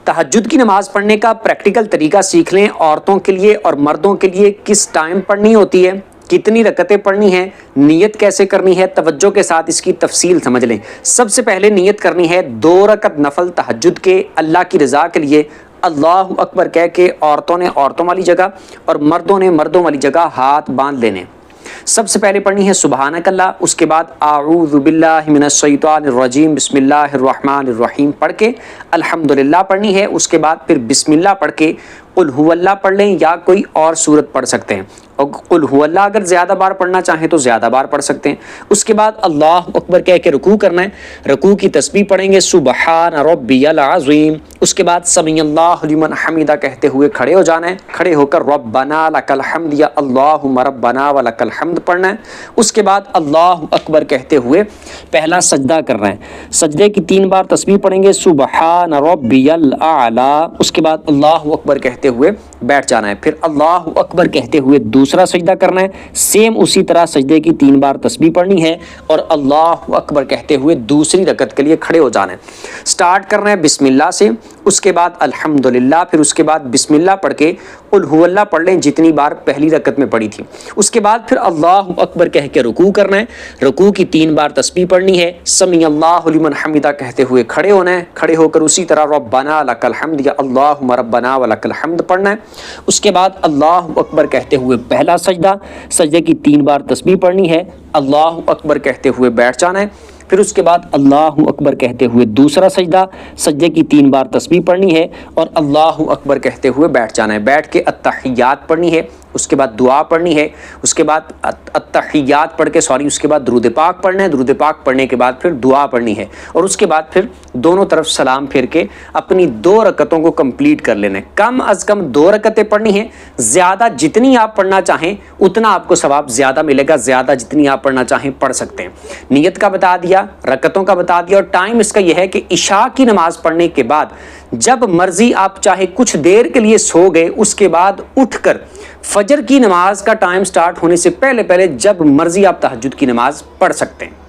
تہجد کی نماز پڑھنے کا پریکٹیکل طریقہ سیکھ لیں. عورتوں کے لیے اور مردوں کے لیے کس ٹائم پڑھنی ہوتی ہے, کتنی رکعتیں پڑھنی ہیں, نیت کیسے کرنی ہے, توجہ کے ساتھ اس کی تفصیل سمجھ لیں. سب سے پہلے نیت کرنی ہے 2 رکعت نفل تہجد کے اللہ کی رضا کے لیے. اللہ اکبر کہہ کے عورتوں نے عورتوں والی جگہ اور مردوں نے مردوں والی جگہ ہاتھ باندھ لینے. سب سے پہلے پڑھنی ہے سبحانک اللہ, اس کے بعد اعوذ باللہ من الشیطان الرجیم بسم اللہ الرحمن الرحیم پڑھ کے الحمدللہ پڑھنی ہے. اس کے بعد پھر بسم اللہ پڑھ کے قل هو اللہ پڑھ لیں یا کوئی اور سورت پڑھ سکتے ہیں. اور قل هو اللہ اگر زیادہ بار پڑھنا چاہیں تو زیادہ بار پڑھ سکتے ہیں. اس کے بعد اللہ اکبر کہہ کے رکوع کرنا ہے. رکوع کی تسبیح پڑھیں گے سبحان ربی العظیم. اس کے بعد سمیع اللہ لمن حمیدہ کہتے ہوئے کھڑے ہو جانا ہے. کھڑے ہو کر ربنا لک الحمد یا اللہم ربنا ولک الحمد پڑھنا ہے. اس کے بعد اللہ اکبر کہتے ہوئے پہلا سجدہ کرنا ہے. سجدے کی 3 بار تسبیح پڑھیں گے سبحان ربی الاعلی. اس کے بعد اللہ اکبر کہتے ہوئے بیٹھ جانا ہے. پھر اللہ اکبر کہتے ہوئے دوسرا سجدہ کرنا ہے. سیم اسی طرح سجدے کی 3 بار تسبیح پڑھنی ہے اور اللہ اکبر کہتے ہوئے دوسری رکعت کے لیے کھڑے ہو جانا ہے. سٹارٹ کرنا ہے بسم اللہ سے, اس کے بعد الحمدللہ, پھر اس کے بعد بسم اللہ پڑھ کے قل هو اللہ پڑھ لیں جتنی بار پہلی رکعت میں پڑھی تھی. اس کے بعد پھر اللہ اکبر کہہ کے رکوع کرنا ہے. رکوع کی 3 بار تسبیح پڑھنی ہے. سمیع اللہ لمن حمیدہ کہتے ہوئے کھڑے ہونا ہے. کھڑے ہو کر اسی طرح ربنا لک الحمد یا اللہم ربنا ولک الحمد پڑھنا ہے. اس کے بعد اللہ اکبر کہتے ہوئے پہلا سجدہ, سجدے کی 3 بار تسبیح پڑھنی ہے. اللہ اکبر کہتے ہوئے بیٹھ جانا ہے. پھر اس کے بعد اللہ اکبر کہتے ہوئے دوسرا سجدہ, سجدے کی 3 بار تسبیح پڑھنی ہے اور اللہ اکبر کہتے ہوئے بیٹھ جانا ہے. بیٹھ کے التحیات پڑھنی ہے. اس کے بعد دعا پڑھنی ہے. اس کے بعد التحیات پڑھ کے اس کے بعد درود پاک پڑھنا ہے. درود پاک پڑھنے کے بعد پھر دعا پڑھنی ہے اور اس کے بعد پھر دونوں طرف سلام پھیر کے اپنی 2 رکعتوں کو کمپلیٹ کر لینا ہے. کم از کم 2 رکعتیں پڑھنی ہیں. زیادہ جتنی آپ پڑھنا چاہیں اتنا آپ کو ثواب زیادہ ملے گا. زیادہ جتنی آپ پڑھنا چاہیں پڑھ سکتے ہیں. نیت کا بتا دیا, رکعتوں کا بتا دیا, اور ٹائم اس کا یہ ہے کہ عشاء کی نماز پڑھنے کے بعد جب مرضی آپ چاہے کچھ دیر کے لیے سو گئے, اس کے بعد اٹھ کر فجر کی نماز کا ٹائم سٹارٹ ہونے سے پہلے جب مرضی آپ تہجد کی نماز پڑھ سکتے ہیں.